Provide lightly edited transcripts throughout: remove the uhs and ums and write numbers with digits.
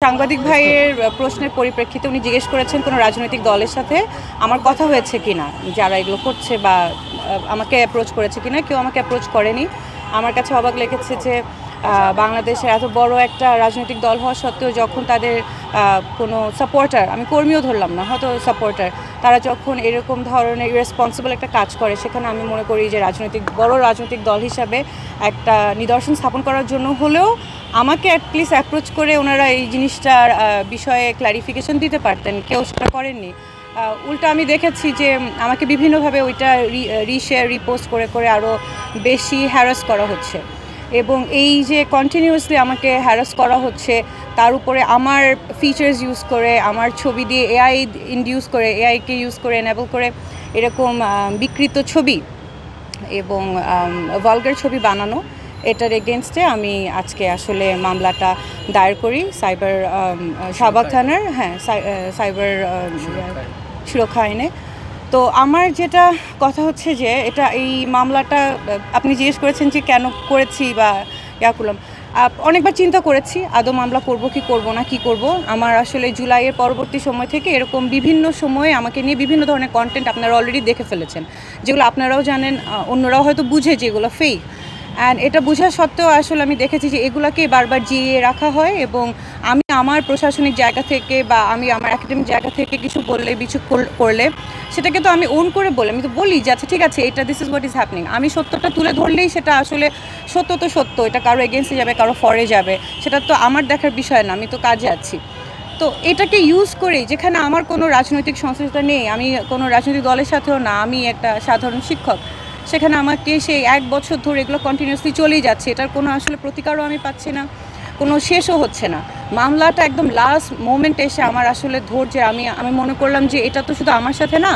সাংবাদিক ভাইয়ের প্রশ্নের পরিপ্রেক্ষিতে উনি জিজ্ঞেস করেছেন কোনো রাজনৈতিক দলের সাথে আমার কথা হয়েছে কিনা, যারা এগুলো করছে বা আমাকে অ্যাপ্রোচ করেছে কিনা। কেউ আমাকে অ্যাপ্রোচ করেনি। আমার কাছে অবাক লেগেছে যে বাংলাদেশের এত বড় একটা রাজনৈতিক দল হওয়া সত্ত্বেও যখন তাদের কোনো সাপোর্টার, আমি কর্মীও ধরলাম না, হয়তো সাপোর্টার, তারা যখন এরকম ধরনের ইরেসপন্সিবল একটা কাজ করে, সেখানে আমি মনে করি যে বড় রাজনৈতিক দল হিসাবে একটা নিদর্শন স্থাপন করার জন্য হলেও আমাকে অ্যাটলিস্ট অ্যাপ্রোচ করে ওনারা এই জিনিসটার বিষয়ে ক্লারিফিকেশন দিতে পারতেন। কেউ সেটা করেননি। উল্টা আমি দেখেছি যে আমাকে বিভিন্নভাবে ওইটা রিশেয়ার রিপোস্ট করে করে আরও বেশি হ্যারাস করা হচ্ছে, এবং এই যে কন্টিনিউয়াসলি আমাকে হ্যারাস করা হচ্ছে, তার উপরে আমার ফিচার্স ইউজ করে, আমার ছবি দিয়ে এআইকে ইউজ করে এনেবল করে এরকম বিকৃত ছবি এবং ভালগার ছবি বানানো, এটার এগেনস্টে আমি আজকে আসলে মামলাটা দায়ের করি শাহবাগ থানার সাইবার সুরক্ষা আইনে। তো আমার যেটা কথা হচ্ছে যে এই মামলাটা আপনি জিজ্ঞেস করেছেন যে কেন করেছি বা করলাম, অনেকবার চিন্তা করেছি আদৌ মামলা করব কি করব না, কি করব। আমার আসলে জুলাইয়ের পরবর্তী সময় থেকে এরকম বিভিন্ন সময়ে আমাকে নিয়ে বিভিন্ন ধরনের কন্টেন্ট আপনারা অলরেডি দেখে ফেলেছেন, যেগুলো আপনারাও জানেন, অন্যরাও হয়তো বুঝে যেগুলো ফেক। অ্যান্ড এটা বোঝা সত্ত্বেও আসলে আমি দেখেছি যে এগুলোকে বারবার জিইয়ে রাখা হয়, এবং আমি আমার প্রশাসনিক জায়গা থেকে বা আমি আমার একাডেমিক জায়গা থেকে কিছু বললে করলে সেটাকে তো আমি ওন করে আমি তো বলি যে আচ্ছা ঠিক আছে, this is what is happening. আমি সত্যটা তুলে ধরলেই সেটা আসলে সত্য তো সত্য, এটা কারো এগেনস্টে যাবে, কারো ফরে যাবে, সেটা তো আমার দেখার বিষয় না, আমি তো কাজে আছি। তো এটাকে ইউজ করেই, যেখানে আমার কোনো রাজনৈতিক সংশ্লিষ্টতা নেই, আমি কোনো রাজনৈতিক দলের সাথেও না, আমি একটা সাধারণ শিক্ষক, সেখানে আমাকে সেই 1 বছর ধরে এগুলো কন্টিনিউয়াসলি চলেই যাচ্ছে, এটার কোনো আসলে প্রতিকারও আমি পাচ্ছি না, কোনো শেষও হচ্ছে না। মামলাটা একদম লাস্ট মোমেন্টে এসে আমার আসলে ধৈর্যে আমি মনে করলাম যে এটা তো শুধু আমার সাথে না,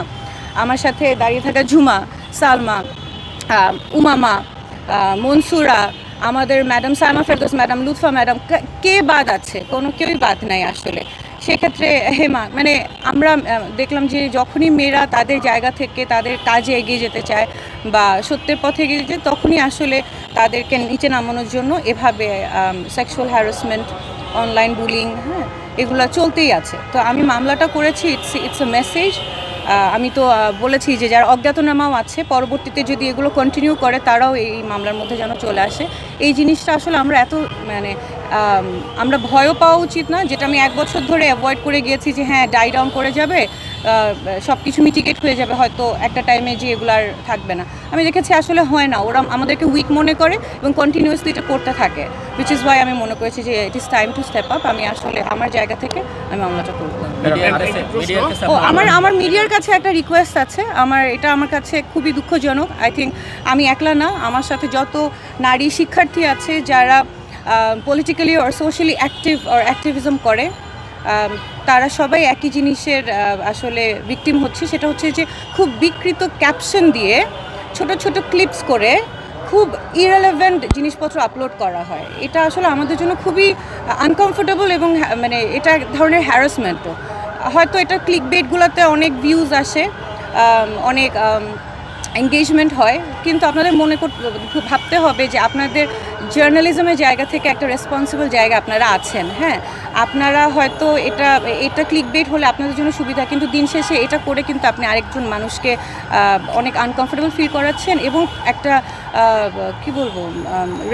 আমার সাথে দাঁড়িয়ে থাকা ঝুমা, সালমা, উমামা, মনসুরা, আমাদের madam Salma Ferdous madam, Lutfa madam, কে বাদ আছে? কোনো কেউই বাদ নাই আসলে। সেক্ষেত্রে হেমা, মানে আমরা দেখলাম যে যখনই মেয়েরা তাদের জায়গা থেকে তাদের কাজে এগিয়ে যেতে চায় বা সত্যের পথে এগিয়ে যেতে, তখনই আসলে তাদেরকে নিচে নামানোর জন্য এভাবে সেক্সুয়াল হ্যারাসমেন্ট, অনলাইন বুলিং, এগুলো চলতেই আছে। তো আমি মামলাটা করেছি, ইটস এ মেসেজ। আমি তো বলেছি যে যারা অজ্ঞাতনামাও আছে, পরবর্তীতে যদি এগুলো কন্টিনিউ করে তারাও এই মামলার মধ্যে যেন চলে আসে। এই জিনিসটা আসলে আমরা ভয়ও পাওয়া উচিত না, যেটা আমি 1 বছর ধরে অ্যাভয়েড করে গিয়েছি যে হ্যাঁ ডাই ডাউন করে যাবে, সব কিছু মিটিগেট হয়ে যাবে, হয়তো একটা টাইমে যে এগুলো আর থাকবে না। আমি দেখেছি আসলে হয় না, ওরা আমাদেরকে উইক মনে করে এবং কন্টিনিউয়াসলি এটা করতে থাকে, হুইচ ইজ ওয়াই আমি মনে করেছি যে it is time to step up. আমি আসলে আমার জায়গা থেকে আমি মামলাটা করব। আমার মিডিয়ার কাছে একটা রিকোয়েস্ট আছে, এটা আমার কাছে খুবই দুঃখজনক। আই থিঙ্ক আমি একলা না, আমার সাথে যত নারী শিক্ষার্থী আছে যারা পলিটিক্যালি অর সোশ্যালি অ্যাক্টিভিজম করে, তারা সবাই একই জিনিসের আসলে ভিকটিম হচ্ছে। সেটা হচ্ছে যে খুব বিকৃত ক্যাপশন দিয়ে ছোট ছোট ক্লিপস করে খুব ইরেলেভেন্ট জিনিসপত্র আপলোড করা হয়। এটা আসলে আমাদের জন্য খুবই আনকমফোর্টেবল, এবং মানে এটা এক ধরনের হ্যারাসমেন্টও। হয়তো এটা ক্লিক বেটগুলোতে অনেক ভিউজ আসে, অনেক এঙ্গেজমেন্ট হয়, কিন্তু আপনাদের ভাবতে হবে যে আপনাদের জার্নালিজমের জায়গা থেকে একটা রেসপন্সিবল জায়গা আপনারা আছেন। হ্যাঁ, আপনারা হয়তো এটা ক্লিকবেট হলে আপনাদের জন্য সুবিধা, কিন্তু দিন শেষে এটা করে কিন্তু আপনি আরেকজন মানুষকে অনেক আনকমফোর্টেবল ফিল করাচ্ছেন, এবং একটা কি বলবো,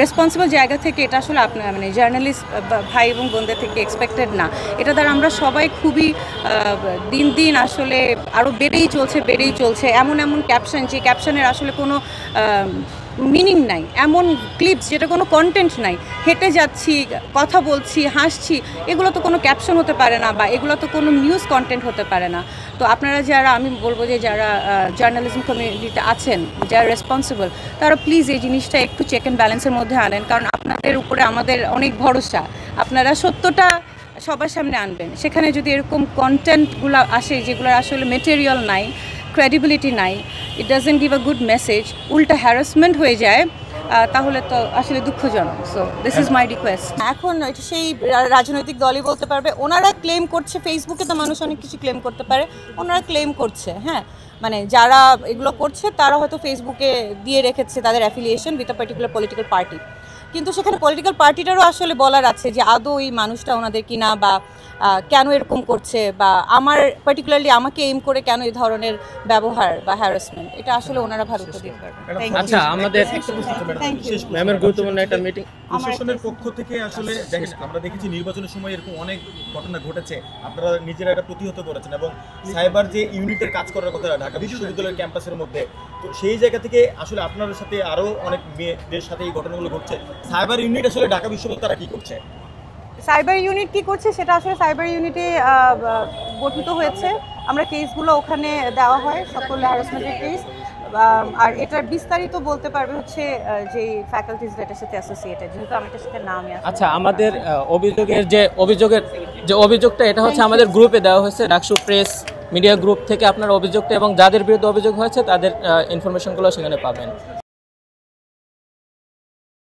রেসপন্সিবল জায়গা থেকে এটা আসলে আপনার মানে জার্নালিস্ট ভাই এবং বোনদের থেকে এক্সপেক্টেড না। এটা দ্বারা আমরা সবাই খুবই দিন দিন আসলে আরও বেড়েই চলছে এমন ক্যাপশন, যে ক্যাপশনের আসলে কোনো মিনিং নাই, এমন ক্লিপস যেটা কোনো কন্টেন্ট নাই, হেঁটে যাচ্ছি, কথা বলছি, হাসছি, এগুলো তো কোনো ক্যাপশন হতে পারে না, বা এগুলো তো কোনো নিউজ কন্টেন্ট হতে পারে না। তো আপনারা আমি বলবো যে যারা জার্নালিজম কমিউনিটিতে আছেন, যারা রেসপন্সিবল, তারা প্লিজ এই জিনিসটা একটু চেক অ্যান্ড ব্যালেন্সের মধ্যে আনেন, কারণ আপনাদের উপরে আমাদের অনেক ভরসা। আপনারা সত্যটা সবার সামনে আনবেন, সেখানে যদি এরকম কন্টেন্টগুলো আসে যেগুলোর আসলে মেটেরিয়াল নাই, ক্রেডিবিলিটি নাই, it doesn't give a good message, উল্টা হ্যারাসমেন্ট হয়ে যায়, তাহলে তো আসলে দুঃখজনক। So this is my request. এখন সেই রাজনৈতিক দলই বলতে পারবে, ওনারা ক্লেম করছে, ফেসবুকে তো মানুষ অনেক কিছু ক্লেম করতে পারে, ওনারা ক্লেম করছে, হ্যাঁ, মানে যারা এগুলো করছে তারা হয়তো ফেসবুকে দিয়ে রেখেছে তাদের affiliation with a particular political party. কিন্তু সেখানে পলিটিক্যাল পার্টিটারও আসলে বলার আছে যে আদৌ এই মানুষটা ওনাদের কিনা, বা কেন এরকম করছে, বা আমার পার্টিকুলারলি আমাকে এইম করে কেন এই ধরনের ব্যবহার বা হ্যারাসমেন্ট, এটা আসলে ওনারা ভালো উত্তর দিতে পারবেন। আচ্ছা, আমাদের ম্যামের গুরুত্বপূর্ণ একটা মিটিং প্রশাসনের পক্ষ থেকে আসলে দেখেন, আমরা দেখেছি নির্বাচনের সময় এরকম অনেক ঘটনা ঘটেছে, আপনারা নিজেরা এটা প্রতিহত করেছেন, এবং সাইবার যে ইউনিটের কাজ করার কথা ঢাকা বিশ্ববিদ্যালয়ের ক্যাম্পাসের মধ্যে, তো সেই জায়গা থেকে আসলে আপনাদের সাথে আরো অনেক মেয়েদের সাথে এই ঘটনাগুলো ঘটছে। সাইবার ইউনিট আসলে ঢাকা বিশ্ববিদ্যালয় তারা কি করছে? সাইবার ইউনিট কি করছে সেটা আসলে সাইবার ইউনিটে গঠিত হয়েছে, আমরা কেসগুলো ওখানে দেওয়া হয়, সকল হ্যারাসমেন্টের কেস। আর এটার বিস্তারিত বলতে পারবে হচ্ছে যে ফ্যাকাল্টিজ এটার সাথে অ্যাসোসিয়েটেড, যেহেতু আমি এটার সাথে নামই আছে। আচ্ছা, আমাদের অভিযোগটা এটা হচ্ছে আমাদের গ্রুপে দেওয়া হয়েছে, ডাকসু প্রেস মিডিয়া গ্রুপ থেকে আপনার অভিযোগটা, এবং যাদের বিরুদ্ধে অভিযোগ হয়েছে তাদের ইনফরমেশনগুলো সেখানে পাবেন।